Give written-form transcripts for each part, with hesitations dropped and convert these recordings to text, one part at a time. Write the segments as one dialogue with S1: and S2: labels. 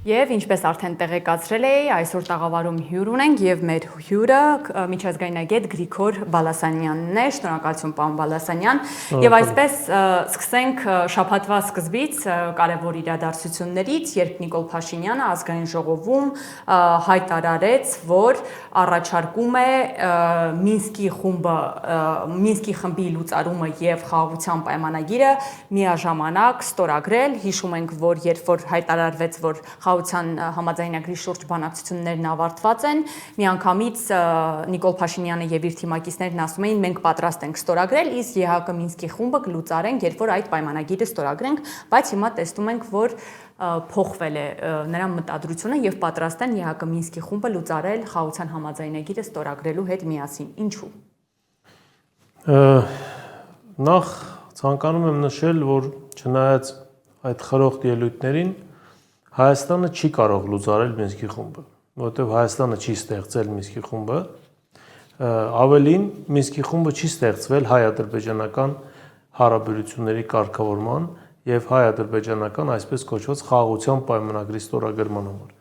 S1: Եվ ինչպես արդեն տեղեկացրել էի, այսօր տաղավարում հյուր ունենք եւ մեր հյուրը միջազգայնագետ Գրիգոր Բալասանյանն է, շնորհակալություն պարոն Բալասանյան, եւ այսպես սկսենք շաբաթվա սկզբից կարևոր իրադարձություններից, երբ Նիկոլ Փաշինյանը ազգային ժողովում հայտարարեց, որ առաջարկում է Մինսկի խմբի լուծարումը եւ խաղաղության պայմանագիրը միաժամանակ ստորագրել, հիշում ենք, որ երբ որ հայտարարվեց, որ խաղաղության համաձայնագրի շուրջ բանակցություններն ավարտված են, միանգամից Նիկոլ Փաշինյանը եւ իր թիմակիցներն ասում էին մենք պատրաստ ենք ստորագրել, իսկ ԵՀԿ Մինսկի խումբը կլուծարենք, երբ որ այդ պայմանագիրը ստորագրենք, բայց հիմա տեսնում ենք, որ փոխվել է նրա մտադրությունը եւ պատրաստ են ԵՀԿ Մինսկի խումբը լուծարել խաղաղության համաձայնագիրը ստորագրելու հետ միասին։ Ինչու՞։
S2: Նախ ցանկանում եմ նշել, որ չնայած այդ խրոխտ ելույթներին Հայաստանը չի կարող լուծարել Մինսկի խումբը, որովհետև Հայաստանը չի ստեղծել Մինսկի խումբը, ավելին Մինսկի խումբը չի ստեղծվել հայ-ադրբեջանական հարաբերությունների կարգավորման եւ հայ-ադրբեջանական այսպես կոչված խաղաղության պայմանագրի ստորագրման համար։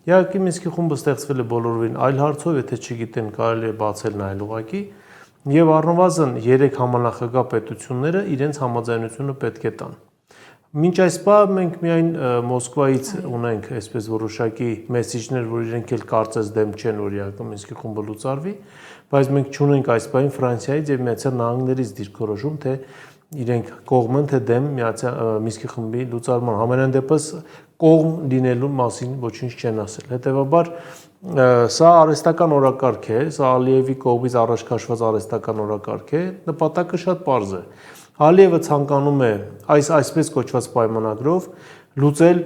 S2: Իհարկե Մինսկի խումբը ստեղծվել է բոլորովին այլ հարցով, եթե չգիտեն, կարելի է բացել նայել ուղղակի, եւ առնվազն 3 համանախագահ պետությունները իրենց համաձայնությունը պետք է տան։ Մինչ այս պահ մենք միայն Մոսկվայից ունենք այսպես որոշակի մեսիջներ, որ իրենք էլ կարծես դեմ չեն, որ ԵՀԿ Մինսկի խումբը լուծարվի, բայց մենք չունենք այս պահին Ֆրանսիայից եւ Միացյալ Նահանգներից դիրքորոշում, թե իրենք կողմ են, թե դեմ Մինսկի խմբի լուծարման։ Համենայն դեպս կողմ լինելու մասին ոչինչ չեն ասել։ Հետևաբար սա արհեստական օրակարգ է, սա Ալիևի կողմից առաջ քաշված արհեստական օրակարգ է, նպատակը շատ պարզ է։ Ալիևը ցանկանում է այսպես կոչված պայմանագրով լուծել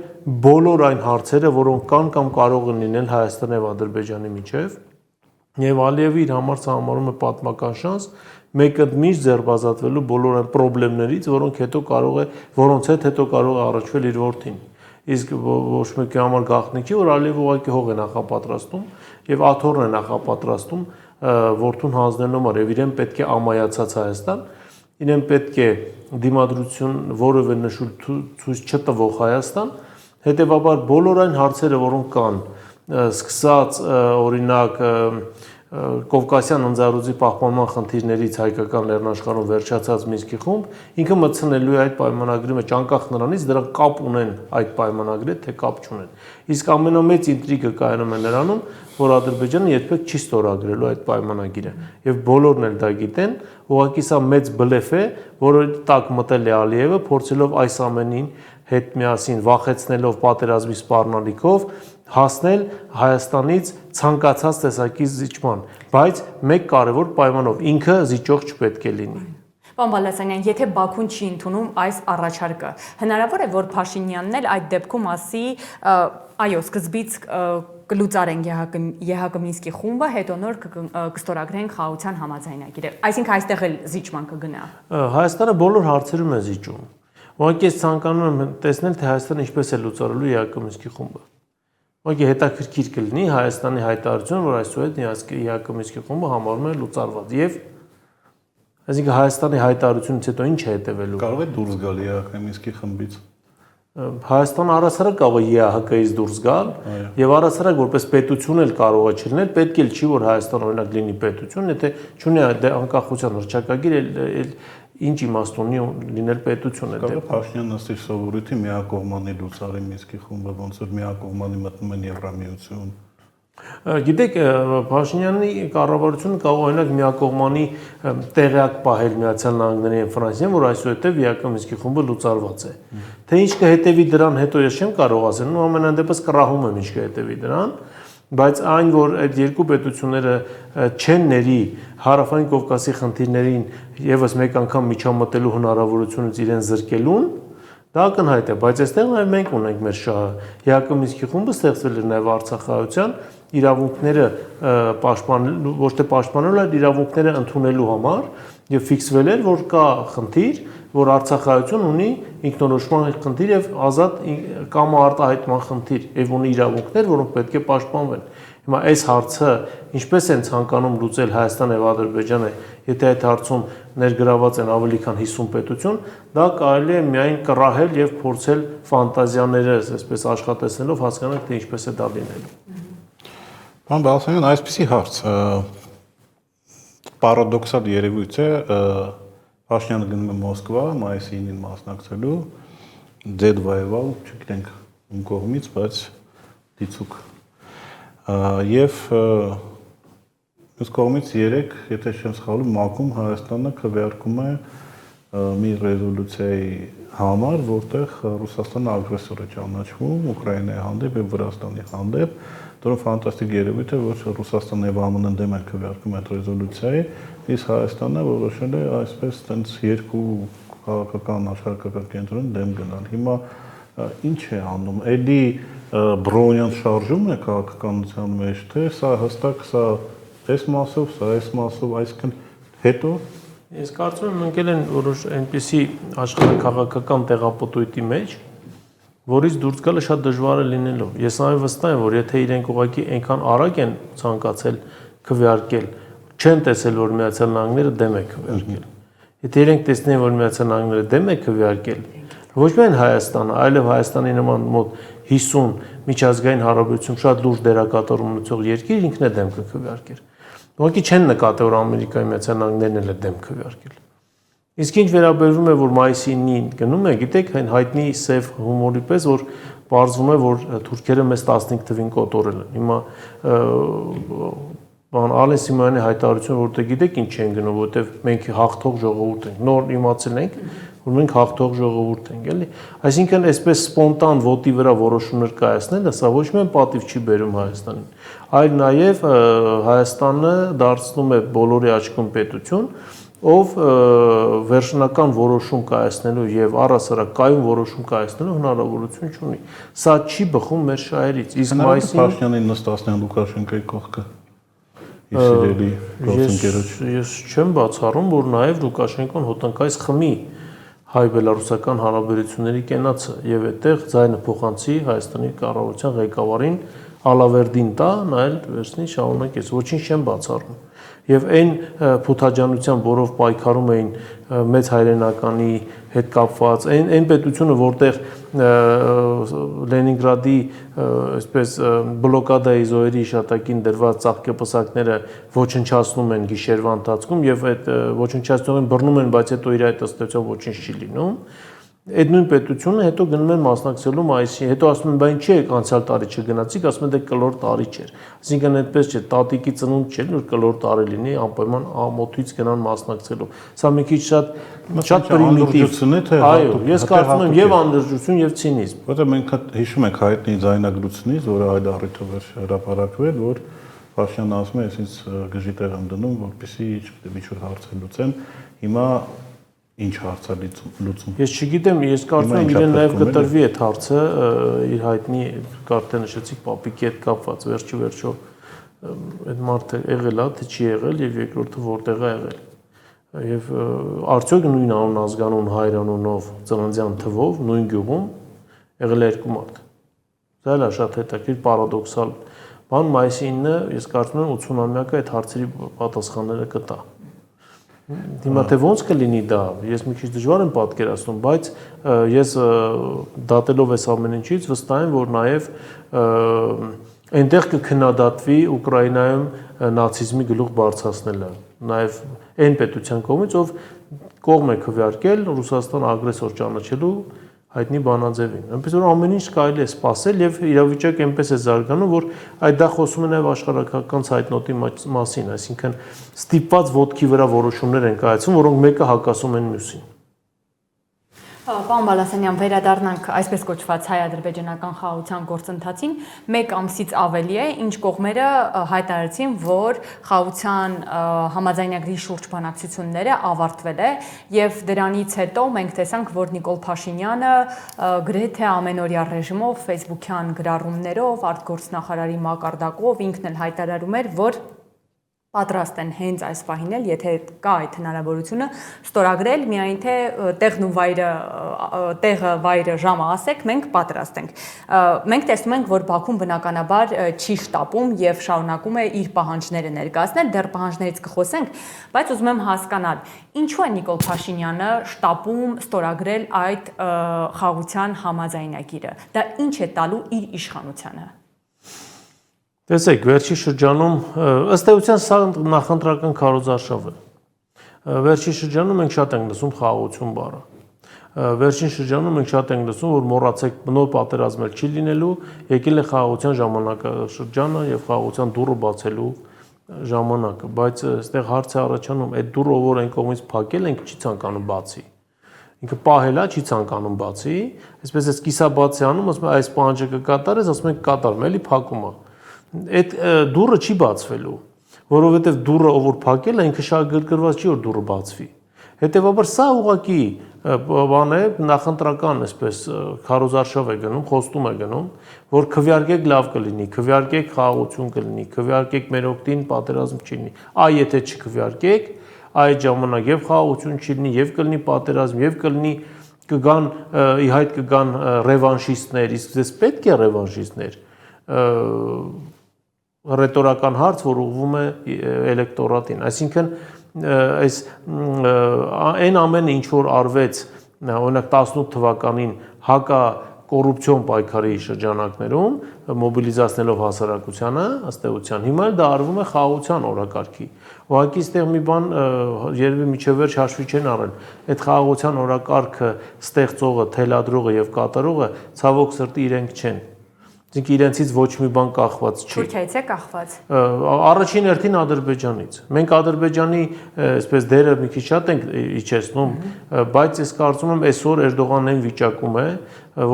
S2: բոլոր այն հարցերը, որոնք կան կամ կարող են լինել Հայաստանի եւ Ադրբեջանի միջեւ, եւ Ալիևը իր համար համարում է պատմական շանս մեկընդմիշտ ձեռբազատվելու բոլոր այն խնդիրներից, որոնց հետ կարող է առաջվել իր որդին։ Իսկ ոչ մեկի համար գաղտնիք չի, որ Ալիևը ուղղակի հող է նախապատրաստում եւ աթոռն է նախապատրաստում որդուն հանձնելու համար եւ իրեն պետք է ամայացած Հայաստան, իրեն պետք է դիմադրություն որևէ նշույլ ցույց չտվող Հայաստան, հետեւաբար բոլոր այն հարցերը, որոնք կան, սկսած օրինակ Կովկասյան ընձառյուծի պահպանման խնդիրներից հայկական լեռնաշխարհում վերջացած Մինսկի խումբ, ինքը մտցնելու է այդ պայմանագրի մեջ, անկախ նրանից դրանք կապ ունեն այդ պայմանագրի, թե կապ չունեն։ Իսկ ամենամեծ ինտրիգը կայանում է նրանում, որ Ադրբեջանը երբեք չի ստորագրելու այդ պայմանագիրը։ Եվ բոլորն էլ դա գիտեն, ուղղակի սա մեծ բլեֆ է, որը տակ մտել է Ալիևը, փորձելով այս ամենին հետ միասին վախեցնելով պատերազմի սպառնալիքով հասնել Հայաստանից ցանկացած տեսակի զիջման, բայց մեկ կարևոր պայմանով ինքը զիջող չպետք է լինի։
S1: Պարոն Բալասանյան, եթե Բաքուն չի ընդունում այս առաջարկը, հնարավոր է, որ Փաշինյանն էլ այդ դեպքում ասի, այո, սկզբից կլուծարենք ԵՀԿ Մինսկի խումբը, հետո նոր կստորագրենք խաղաղության համաձայնագիրը։ Այսինքն այստեղ էլ զիջման կգնա։
S2: Հայաստանը բոլոր հարցերում է զիջում։ Ուղղակի ես ցանկանում եմ տեսնել, թե Հայաստանը ինչպես է լուծարելու ԵՀԿ Մինսկի խումբը։ Ուղղակի հետաքրքիր կլինի Հայաստանի հայտարարությունը, որ այսուհետ ԵՀԿ Մինսկի խումբը համարում է լուծարված եւ այսինքն Հայաստանի հայտարարությունից հետո ինչ է հետևելու։
S3: Կարող է դուրս գալ ԵՀԿ Մինսկի խմբից։
S2: Հայաստանը առասարակ կարող է ԵՀԿ-ից դուրս գալ եւ առասարակ որպես պետություն էլ կարող է չլինել, պետք էլ չի որ Հայաստանը օրինակ լինի պետություն, եթե չունի անկախության հռչակագիր, ինչ իմաստ ունի լինել պետություն է։
S3: Կարող Փաշինյանն ըստ իր սովորույթի միակողմանի լուծարի Մինսկի խումբը, ոնց որ միակողմանի մտնում են Եվրամիություն։
S2: Գիտեք, Փաշինյանի կառավարությունը կարող օրինակ միակողմանի տեղյակ պահել Միացյալ Նահանգների եւ Ֆրանսիան, որ այսուհետեւ ԵՀԿ Մինսկի խումբը լուծարված է։ Թե ինչ կհետևի դրան հետո ես չեմ կարող ասել, ու ամենայն դեպս կռահում եմ ինչ կհետևի դրան, բայց այն որ այդ երկու պետությունները չեն ների Հարավային Կովկասի խնդիրներին եւս մեկ անգամ միջամտելու հնարավորությունից իրեն զրկելուն, դա ակնհայտ է, բայց այստեղ նաև մենք ունենք մեր շահը։ ԵՀԿ Մինսկի խումբը ստեղծվել է նաև Արցախայության իրավունքները պաշտպանելու, ոչ թե պաշտպանելու, այլ իրավունքները ընդունելու համար եւ ֆիքսվել էր, որ կա խնդիր, որ Արցախայություն ունի ինքնորոշման խնդիր եւ ազատ կամ արտահայտման խնդիր եւ ունի իրավունքներ, որոնք պետք է պաշտպանվեն։ Հիմա այս հարցը ինչպես են ցանկանում լուծել Հայաստան եւ Ադրբեջանը, եթե այդ հարցում ներգրաված են ավելի քան 50 պետություն, դա կարելի է միայն կռահել եւ փորձել ֆանտազիաները, այսպես աշխատեցնելով հասկանալ, թե ինչպես է դա լինելու։
S3: Պարոն Բալասանյան, այսպեսի հարց պարադոքսալ երևույթ է, Փաշինյանը գնում է Մոսկվա, մայիսի 9-ին մասնակցելու, ձեդ վայևալ, չգիտենք ում կողմից, բայց դիցուկ։ Եվ մյուս կողմից 3, եթե չեմ սխալվում, ՄԱԿ-ում Հայաստանը քվեարկում է մի ռեզոլյուցիայի համար, որտեղ Ռուսաստանը ագրեսոր է ճանաչվում Ուկրաինայի հանդեպ եւ Վրաստանի հանդեպ, որը ֆանտաստիկ երևույթ է, որ Ռուսաստանն եւ ԱՄՆ-ն դեմ են քվեարկում այդ ռեզոլյուցիայի, իսկ Հայաստանը որոշել է այսպես տենց երկու քաղաքական աշխարհական կենտրոն դեմ գնալ։ Հիմա ինչ է անում։ Էլի բրոնյան շարժում է քաղաքականության մեջ, թե սա հստակ սա այս մասով, սա այս մասով, այսինքն հետո
S2: Ես կարծում եմ ընկել են որոշ այնպիսի աշխարհաքաղաքական տեղապտույտի մեջ, որից դուրս գալը շատ դժվար է լինելով։ Ես նաև վստահ եմ, որ եթե իրենք ուղղակի այնքան արագ են ցանկացել քվեարկել, չեն տեսել, որ Միացյալ Նահանգները դեմ է քվեարկել։ Եթե իրենք տեսնեն, որ Միացյալ Նահանգները դեմ է քվեարկել, ոչ միայն Հայաստանը, այլև Հայաստանի նման մոտ 50 միջազգային հարաբերություն շատ լուրջ դերակատարում ունեցող երկիր ինքն է դեմ կքվեարկել։ Ուղղակի չեն նկատի, որ Ամերիկայի Միացյալ Նահանգներն էլ է դեմ քվեարկել։ Իսկ ինչ վերաբերվում է, որ մայիսի 9-ին գնում է, գիտեք, այն հայտնի սև հումորի պես, որ պարզվում է, որ թուրքերը մեզ 15 թվին կոտորել են։ Հիմա բան Ալեն Սիմոնյանի հայտարարությունը, որտեղ գիտեք ինչ են գնում, որտեղ մենք հաղթող ժողովուրդ ենք։ Նոր իմացել ենք, որ մենք հաղթող ժողովուրդ ենք, էլի։ Այսինքն այսպես սպոնտան ոտի վրա որոշումներ կայացնելը, սա ոչ միայն պատիվ չի բերում Հայաստանին, այլ նաև Հայաստանը դարձնում է բոլորի աչքում պետություն, ով վերջնական որոշում կայացնելու եւ առհասարակ կայուն որոշում կայացնելու հնարավորություն չունի։ Սա չի բխում մեր շահերից։ Իսկ մայիսին
S3: Փաշինյանի նստածն Լուկաշենկոյի կողքը իսիրելի գործընկերոջ։
S2: Ես չեմ բացառում, որ նաև Լուկաշենկոն հոտնկայս խմի հայ-բելարուսական հարաբերությունների կենացը եւ այդտեղ ձայնը փոխանցի Հայաստանի կառավարության ղեկավարին Ալավերդին տա, նայել վերցնի շարունակեց, ոչինչ չեմ բացառում։ Եվ այն փութաջանության, որով պայքարում էին մեծ հայրենականի հետ կապված, այն պետությունը, որտեղ Լենինգրադի այսպես բլոկադայի զոհերի հիշատակին դրված ծաղկեպսակները ոչնչացնում են գիշերվա ընթացքում եւ այդ ոչնչացնողին բռնում են, բայց հետո իր այդ ըստեյության ոչինչ չի լինում։ Այդ նույն պետությունը հետո գնում են մասնակցելու մայիսի, հետո ասում են, բա ինչի եք անցյալ տարի չգնացիք, ասում են դե կլոր տարի չէր։ Այսինքն այդպես չէ, տատիկի ծնունդ չէր, որ կլոր տարի լինի, անպայման ամոթից գնան մասնակցելու։ Սա մի քիչ շատ պրիմիտիվ
S3: է,
S2: այո, ես կարծում եմ եւ անդրժություն եւ ցինիզմ։
S3: Որտեղ մենք հիշում ենք հայտնի ձայնագրությունից, որը այդ առիթով էր հրապարակվել, որ Փաշինյանը ասում է, ես ինձ գժի տեղ եմ դնում, որպեսզի ինչ-որ հարցեր լուծեմ։ Հիմա ինչ հարց է լուծում։
S2: Ես չգիտեմ, ես կարծում եմ իրեն նաև կտրվի այդ հարցը, իր հայտնի կարծես նշեցիք պապիկի հետ կապված, վերջի այդ մարդը եղել է, թե չի եղել եւ երկրորդը որտեղ է եղել։ Եվ արդյոք նույն անուն ազգանուն հայրանունով ծննդյան թվով նույն գյուղում եղել է երկու մարդ։ Դա էլ է շատ հետաքրքիր պարադոքսալ բան, մայիսի 9-ը ես կարծում եմ 80-ամյակը այդ հարցերի պատասխանները կտա։ Հիմա թե ոնց կլինի դա, ես մի քիչ դժվար եմ պատկերացնում, բայց ես դատելով այս ամեն ինչից վստահ եմ, որ նաև այնտեղ կքննադատվի Ուկրաինայում նացիզմի գլուխ բարձրացնելը, նաև այն պետության կողմից, ով կողմ է քվեարկել Ռուսաստան ագրեսոր ճանաչելու հայտնի բանաձևին։ Այնպես որ ամեն ինչ կարելի է սպասել եւ իրավիճակը այնպես է զարգանում, որ այդ դա խոսում է նաեւ աշխարհակական ցայտնոտի մասին, այսինքն ստիպված ոտքի վրա որոշումներ են կայացվում, որոնք մեկը հակասում են մյուսին։
S1: Պարոն Բալասանյան, վերադառնանք այսպես կոչված հայ-ադրբեջանական խաղաղության գործընթացին, 1 ամսից ավելի է, ինչ կողմերը հայտարարեցին, որ խաղաղության համաձայնագրի շուրջ բանակցությունները ավարտվել է եւ դրանից հետո մենք տեսանք, որ Նիկոլ Փաշինյանը գրեթե ամենօրյա ռեժիմով Facebook-յան գրառումներով, արտգործնախարարի մակարդակով ինքն էլ հայտարարում էր, որ պատրաստ են հենց այս պահին էլ, եթե կա այդ հնարավորությունը, ստորագրել, միայն թե տեղն ու վայրը տեղը, վայրը, ժամը ասեք, մենք պատրաստ ենք։ Մենք տեսնում ենք, որ Բաքուն բնականաբար չի շտապում եւ շարունակում է իր պահանջները ներկայացնել, դեռ պահանջներից կխոսենք, բայց ուզում եմ հասկանալ, ինչու է Նիկոլ Փաշինյանը շտապում ստորագրել այդ խաղաղության համաձայնագիրը։ Դա ինչ է տալու իր իշխանությանը։
S2: Տեսեք, վերջի շրջանում ըստ էության սա նախընտրական քարոզարշավ է։ Վերջի շրջանում մենք շատ ենք լսում խաղաղություն բառը։ Վերջին շրջանում մենք շատ ենք լսում, որ մոռացեք նոր պատերազմել չի լինելու, եկել է խաղաղության ժամանակաշրջանը եւ խաղաղության դուռը բացելու ժամանակը, բայց այստեղ հարց է առաջանում, այդ դուռը որ այն կողմից փակել ենք, չի ցանկանում բացի։ Ինքը պահել է, չի ցանկանում բացի, այսպես էս կիսաբացի անում, ասում է այս պահանջը կկատարես, ասում ենք կատարում, էլի փակում է։ Այդ դուռը չի բացվելու, որովհետև դուռը ով որ փակել է, ինքը շահագրգռված չի որ դուռը բացվի։ Հետևաբար սա ուղղակի բան է, նախընտրական այսպես քարոզարշավ է գնում, խոստում է գնում, որ քվեարկեք լավ կլինի, քվեարկեք խաղաղություն կլինի, քվեարկեք մեր օգտին պատերազմ չի լինի։ Այ եթե չքվեարկեք, այդ ժամանակ եւ խաղաղություն չի լինի, եւ կլինի պատերազմ, եւ կլինի կգան ի հայտ կգան ռևանշիստներ, իսկ դες պետք է ռևանշիստներ ռետորական հարց, որ ուղղվում է էլեկտորատին, այսինքն այս այն ամենը ինչ որ արվեց օրինակ 18 թվականին հակա կոռուպցիոն պայքարի շրջանակներում մոբիլիզացնելով հասարակությանը ըստ էության հիմա դա արվում է խաղաղության օրակարգի ուղղակի այստեղ մի բան երևի միջև վերջ հաշվի չեն առել այդ խաղաղության օրակարգը ստեղծողը թելադրողը եւ կատարողը ցավոք սրտի իրենք չեն Իսկ իրենցից ոչ մի բան կախված չի։
S1: Թուրքիայից է կախված։
S2: Առաջին հերթին Ադրբեջանից։ Մենք Ադրբեջանի այսպես դերը մի քիչ շատ ենք իջեցնում, բայց ես կարծում եմ այսօր Էրդողանն այն վիճակում է,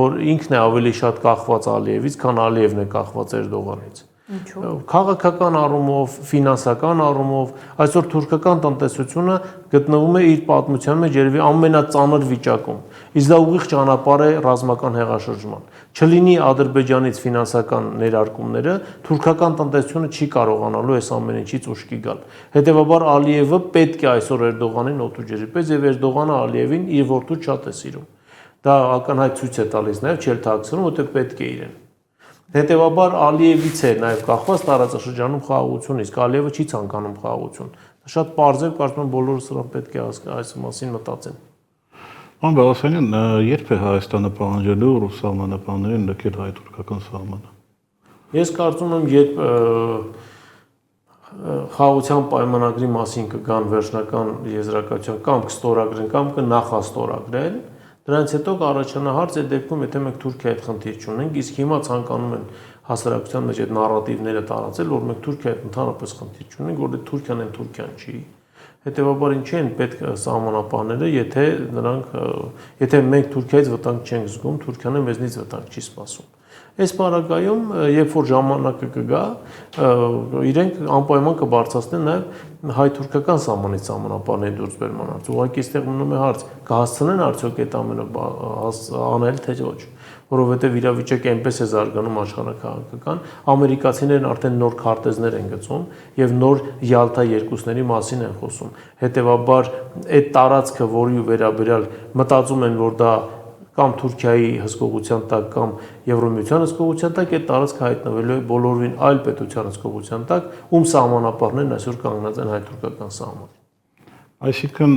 S2: որ ինքն է ավելի շատ կախված Ալիևից, քան Ալիևն է կախված Էրդողանից։
S1: Ինչու՞։
S2: Քաղաքական առումով, ֆինանսական առումով, այսօր թուրքական տնտեսությունը գտնվում է իր պատմության մեջ երևի ամենածանր վիճակում։ Իսկ դա ուղիղ ճանապարհ է ռազմական հեղաշրջման։ Չլինի Ադրբեջանից ֆինանսական ներարկումները, թուրքական տնտեսությունը չի կարողանալու այս ամեն ինչից ուշքի գալ։ Հետևաբար Ալիևը պետք է այսօր Էրդողանին օտուջերի պես եւ Էրդողանը Ալիևին իր որդու շատ է սիրում։ Դա ակնհայտ ցույց է տալիս նաեւ չելթակցնում, որտեղ պետք է իրեն։ Հետևաբար Ալիևից է նաև կախված տարածաշրջանում խաղաղություն, իսկ Ալիևը չի ցանկանում խաղաղություն։ Դա շատ պարզ է, կարծում եմ բոլորը սրան պետք է այս մասին մտածեն։
S3: Պարոն Բալասանյան, երբ է Հայաստանը պահանջելու ռուս սահմանապահներին լքել հայ-թուրքական սահմանը։
S2: Ես կարծում եմ, երբ խաղաղության պայմանագրի մասին կգան վերջնական եզրակացության կամ կստորագրեն կամ կնախաստորագրեն, դրանից հետո կառաջանա հարց այդ դեպքում, եթե մենք Թուրքիայի հետ խնդիր չունենք, իսկ հիմա ցանկանում են հասարակության մեջ այդ նարատիվները տարածել, որ մենք Թուրքիայի հետ ընդհանրապես խնդիր չունենք, որ Թուրքիան են Թուրքիան չի։ Հետևաբար ինչի են պետք սահմանապահները, եթե մենք Թուրքիայից վտանգ չենք զգում, Թուրքիան մեզնից վտանգ չի սպասում։ Այս պարագայում, երբ որ ժամանակը կգա, իրենք անպայման կբարձրացնեն նաև հայ-թուրքական սահմանից սահմանապահների դուրսբերման հարց։ Ուղղակի այստեղ մնում է հարց, կհասցնեն արդյոք այդ ամենը անել, թե ոչ, որովհետև իրավիճակը այնպես է զարգանում աշխարհաքաղաքական, ամերիկացիներն արդեն նոր քարտեզներ են գծում եւ նոր Յալթա երկուսների մասին են խոսում։ Հետևաբար այդ տարածքը, որի վերաբերյալ մտածում են, որ դա կամ Թուրքիայի հսկողության տակ կամ Եվրոմիության հսկողության տակ այդ տարածքը հայտնվելու է բոլորովին այլ պետության հսկողության տակ, ում սահմանապահներն այսօր կանգնած են հայ-թուրքական սահմանին։
S3: Այսինքն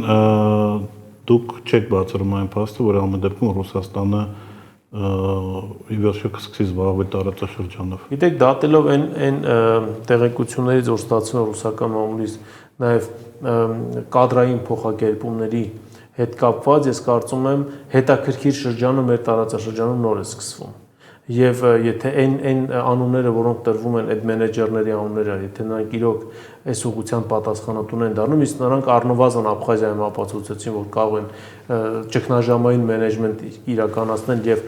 S3: դուք չեք բացառում այն փաստը, որ ամեն դեպքում Ռուսաստանը ի վերջո կսկսի զբաղվել տարածաշրջանով։
S2: Գիտեք, դատելով այն տեղեկություններից, որ ստացվում է ռուսական մամուլից, նաև կադրային փոխակերպումների հետ կապված, ես կարծում եմ հետաքրքիր շրջանը մեր տարածաշրջանում նոր է սկսվում։ Եվ եթե այն անունները, որոնք տրվում են, այդ մենեջերների անունները, եթե նրանք իրոք այս ուղղության պատասխանատուն են դառնում, իսկ նրանք առնվազն Աբխազիայում ապացուցեցին, որ կարող են ճգնաժամային մենեջմենտ իրականացնել եւ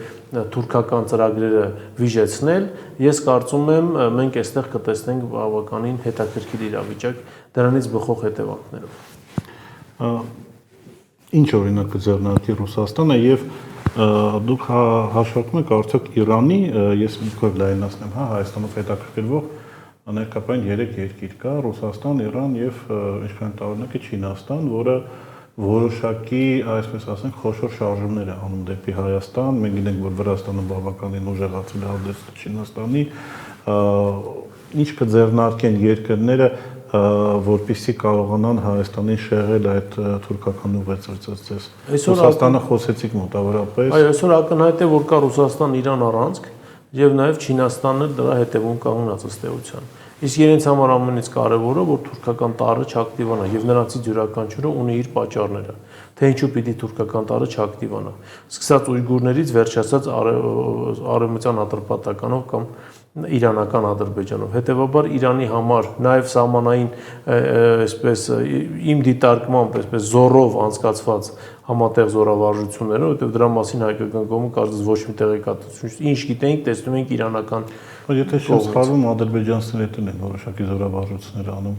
S2: թուրքական ծրագրերը վիժեցնել, ես կարծում եմ մենք այստեղ կտեսնենք բավականին հետաքրքիր իրավիճակ դրանից բխող հետևանքներով։
S3: Ինչ օրինակ կձեռնարկի Ռուսաստանը եւ դուք հաշվարկում եք արդյոք Իրանի, ես մի քիչ լայնացնեմ, Հայաստանով հետաքրքրվող ներկայացին 3 երկիր կա՝ Ռուսաստան, Իրան եւ ինչքան տարօրինակ է Չինաստան, որը որոշակի, այսպես ասենք, խոշոր շարժումներ է անում դեպի Հայաստան։ Մենք գիտենք, որ Վրաստանը բավականին ուժեղացել է հանդերձ Չինաստանի, ինչ կձեռնարկեն երկրները, որպեսզի կարողանան Հայաստանին շեղել այդ թուրքական ուղեցրծած։ Ռուսաստանը խոսեցիք մոտավորապես։
S2: Այո, այսօր ակնհայտ է, որ կա Ռուսաստան-Իրան առանցք եւ նաեւ Չինաստանը դրա հետևում կանգնած ըստ էության։ Իսկ իրենց համար ամենից կարևորը, որ թուրքական տարը չակտիվանա եւ նրանցից յուրաքանչյուրը ունի իր պատճառները, թե ինչու պիտի թուրքական տարը չակտիվանա։ Սկսած ույգուրներից վերջացած արևմտյան Ատրպատականով կամ իրանական Ադրբեջանով։ Հետևաբար Իրանի համար նաև սահմանային այսպես իմ դիտարկմամբ այսպես զորով անցկացված համատեղ զորավարժությունները, որովհետև դրա մասին հայկական կողմը կարծես ոչ մի տեղեկատվություն, ինչ գիտենք, տեսնում ենք իրանական։
S3: Եթե չեմ սխալվում, ադրբեջանցիներն են որոշակի զորավարժություններ անում։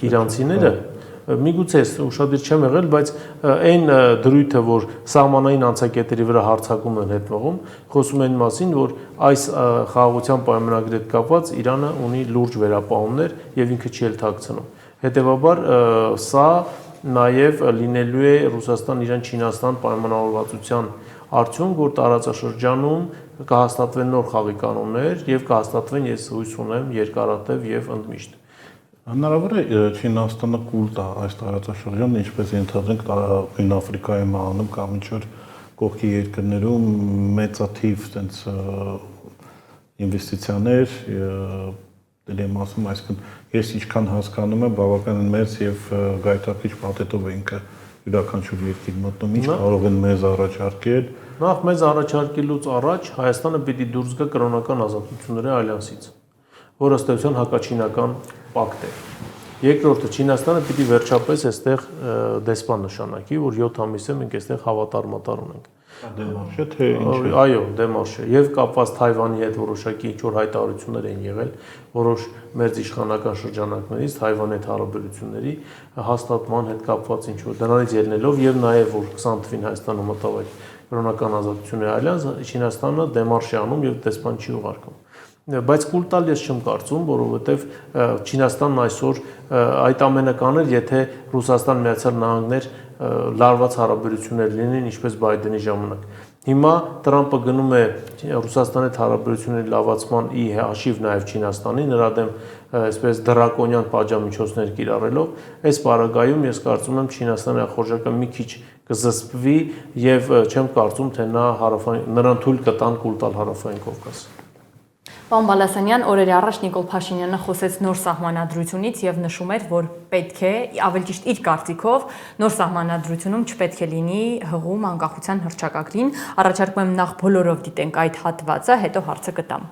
S2: Իրանցիները միգուցե ուշադիր չեմ եղել, բայց այն դրույթը, որ սահմանային անցակետերի վրա հարձակում են հետմղում, խոսում են մասին, որ այս խաղաղության պայմանագրի հետ կապված Իրանը ունի լուրջ վերապահումներ եւ ինքը չի էլ թաքցնում։ Հետևաբար սա նաև լինելու է Ռուսաստան-Իրան-Չինաստան պայմանավորվածության արդյունք, որ տարածաշրջանում կհաստատվեն նոր խաղի կանոններ եւ կհաստատվեն, ես հույս ունեմ, երկարատև եւ ընդմիշտ։
S3: Հնարավոր է Չինաստանը կուլ տա այս տարածաշրջանը, ինչպես ենթադրենք Հին Աֆրիկայում անում կամ ինչ-որ կողքի երկրներում մեծաթիվ այդպես ինվեստիցիաներ դել եմ ասում, այսինքն ես ինչքան հասկանում եմ, բավականին մեծ եւ գայթակղիչ պատետով է ինքը յուրաքանչյուր երկիր մտնում, ինչ կարող են մեզ առաջարկել։
S2: Նախ մեզ առաջարկելուց առաջ Հայաստանը պիտի դուրս գա կրոնական ազատությունների ալյանսից, որը ըստ էության հակաչինական պակտ է։ Երկրորդը Չինաստանը պիտի վերջապես այստեղ դեսպան նշանակի, որ 7 ամիս է մենք այստեղ հավատարմատար ունենք։
S3: Դեմարշ է թե ինչ է։
S2: Այո, դեմարշ է։ Եվ կապված Թայվանի հետ որոշակի ինչ-որ հայտարարություններ են եղել, որոշ մեր իշխանական շրջանակներից Թայվանի հետ հարաբերությունների հաստատման հետ կապված ինչ-որ դրանից ելնելով եւ նաեւ որ 20 թվին Հայաստանում մտավ այդ կրոնական ազատությունների ալյանս, Չինաստանը դեմարշ է անում եւ դեսպան չի ուղարկում։ Բայց կուլ տալ ես չեմ կարծում, որովհետև Չինաստանն այսօր այդ ամենը կաներ, եթե Ռուսաստան Միացյալ Նահանգներ լարված հարաբերություններ լինեն, ինչպես Բայդենի ժամանակ։ Հիմա Տրամպը գնում է Ռուսաստանի հետ հարաբերությունների լավացման ի հաշիվ նաև Չինաստանի, նրա դեմ այսպես դրակոնյան պատժամիջոցներ կիրառելով, այս պարագայում ես կարծում եմ Չինաստանի խորժակը մի քիչ կզսպվի եւ չեմ կարծում, թե նրան թույլ կտան կուլ տալ Հարավային Կովկաս։
S1: Պարոն Բալասանյան, օրեր առաջ Նիկոլ Փաշինյանը խոսեց նոր սահմանադրությունից եւ նշում էր, որ պետք է, ավելի ճիշտ իր կարծիքով, նոր սահմանադրությունում չպետք է լինի հղում անկախության հռչակագրին։ Առաջարկում եմ նախ բոլորով դիտենք այդ հատվածը, հետո հարցը կտամ։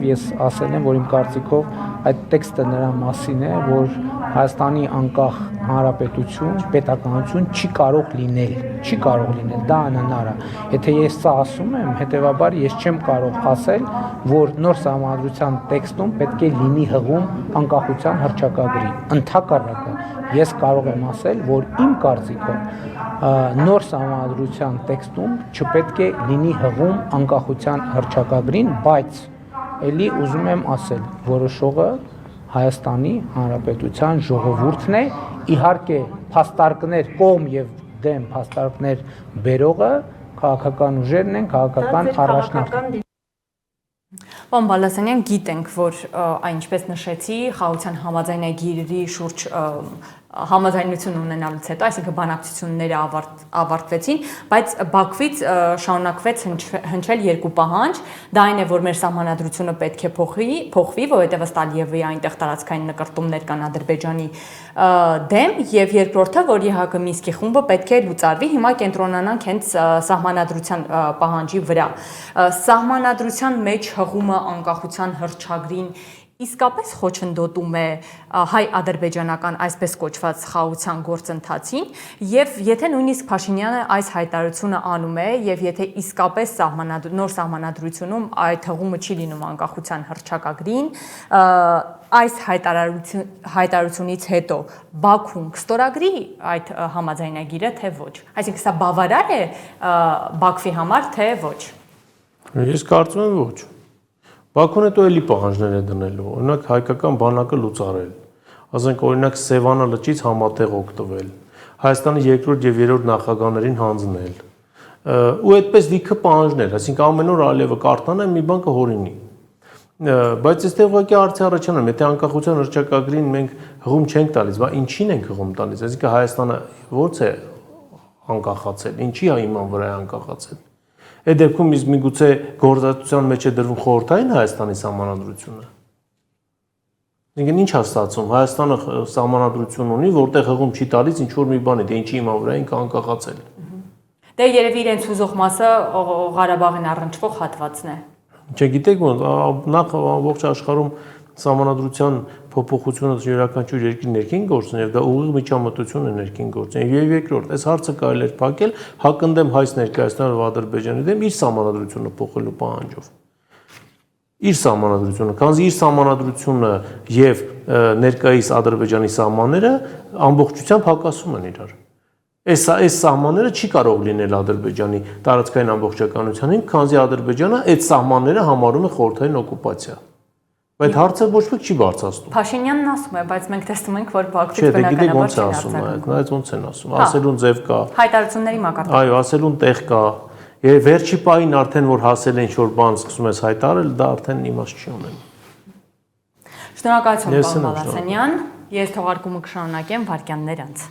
S4: Ես ասել եմ, որ իմ կարծիքով այդ տեքստը նրա մասին է, որ Հայաստանի անկախ հանրապետություն, պետականություն չի կարող լինել, դա անհնար է։ Եթե ես սա ասում եմ, հետեւաբար ես չեմ կարող ասել, որ նոր սահմանադրության տեքստում պետք է լինի հղում անկախության հռչակագրի։ Ընդհակառակը, ես կարող եմ ասել, որ իմ կարծիքով նոր սահմանադրության տեքստում չպետք է լինի հղում անկախության հռչակագրին, բայց էլի ուզում եմ ասել, որոշողը Հայաստանի Հանրապետության ժողովուրդն է, իհարկե փաստարկներ կողմ եւ դեմ փաստարկներ բերողը քաղաքական ուժերն են, քաղաքական առաջնորդները։
S1: Պարոն Բալասանյան, գիտենք, որ այնպես նշեցի, խաղաղության համաձայնագիրի շուրջ համաձայնություն ունենալուց հետո, այսինքն բանակցությունները ավարտվեցին, բայց Բաքվից շարունակվեց հնչել երկու պահանջ, դա այն է, որ մեր սահմանադրությունը պետք է փոխվի, որովհետև ըստ Ալիևի այնտեղ տարածքային նկրտումներ կան Ադրբեջանի դեմ, եւ երկրորդը, որ ԵՀԿ Մինսկի խումբը պետք է լուծարվի, հիմա կենտրոնանանք հենց սահմանադրության պահանջի վրա։ Սահմանադրության մեջ հղումը անկախության հռչակագրին իսկապես խոչընդոտում է հայ-ադրբեջանական այսպես կոչված խաղաղության գործընթացին եւ եթե նույնիսկ Փաշինյանը այս հայտարարությունը անում է եւ եթե իսկապես նոր սահմանադրությունում այդ հղումը չի լինում անկախության հռչակագրին, այս հայտարարությունից հետո Բաքուն կստորագրի այդ համաձայնագիրը թե ոչ։ Այսինքն սա բավարար է Բաքվի համար թե ոչ։
S2: Ես կարծում եմ ոչ։ Բաքուն հետո էլի պահանջներ է դնելու, օրինակ հայկական բանակը լուծարել, ասենք օրինակ Սևանա լճից համատեղ օգտվել, Հայաստանի երկրորդ եւ երրորդ նախագահներին հանձնել։ Ու այդպես լիքը պահանջներ, այսինքն ամեն օր Ալիևը կարտանա մի բան կհորինի։ Բայց այստեղ ուղղակի հարցը առաջանում, եթե անկախության հռչակագրին մենք հղում չենք տալիս, բա ինչին ենք հղում տալիս, այսինքն Հայաստանը ո՞ց է անկախացել, ինչի հիման վրա է անկախացել։ Այդ դեպքում իսկ միգուցե գործատության մեջ է դրվում խորհրդային Հայաստանի սահմանադրությունը։ Այսինքն ինչ է ստացվում, Հայաստանը սահմանադրություն ունի, որտեղ հղում չի տալիս ինչ որ մի բանի, դե ինչի հիման վրա ենք անկախացել։
S1: Դե երևի իրենց ուզող մասը Ղարաբաղին առնչվող հատվածն է։
S2: Չգիտեք ոնց, նախ ամբողջ աշխարհում սահմանադրության փոփոխությունը յուրաքանչյուր երկրի ներքին գործն է, եւ դա ուղիղ միջամտություն է ներքին գործն։ Եվ երկրորդ, այս հարցը կարելի է փակել հակընդդեմ հայց ներկայացնելով Ադրբեջանի դեմ իր սահմանադրությունը փոխելու պահանջով։ Իր սահմանադրությունը, քանզի իր սահմանադրությունը եւ ներկայիս Ադրբեջանի սահմանները ամբողջությամբ հակասում են իրար։ Այս սահմանները չի կարող լինել Ադրբեջանի տարածքային ամբողջականությանին, քանզի Ադրբեջանը այդ սահմանները համարում է խորհրդային օկուպացիա։ Բայց հարցը ոչ ոք չի բարձրացնում։
S1: Փաշինյանն ասում է, բայց մենք տեսնում ենք, որ Բաքվից բնականաբար չեն արձագանքում։
S2: Նայած ոնց են ասում, ասելուն ձև կա։
S1: Հայտարարությունների մակարդակ։
S2: Այո, ասելուն տեղ կա։ Եվ վերջի պահին արդեն որ հասել են ինչ-որ բան սկսում ես հայտարարել, դա արդեն իմաստ չի ունենում։
S1: Շնորհակալություն, պարոն Բալասանյան։ Ես թողարկումը կշարունակեմ վայրկյաններ անց։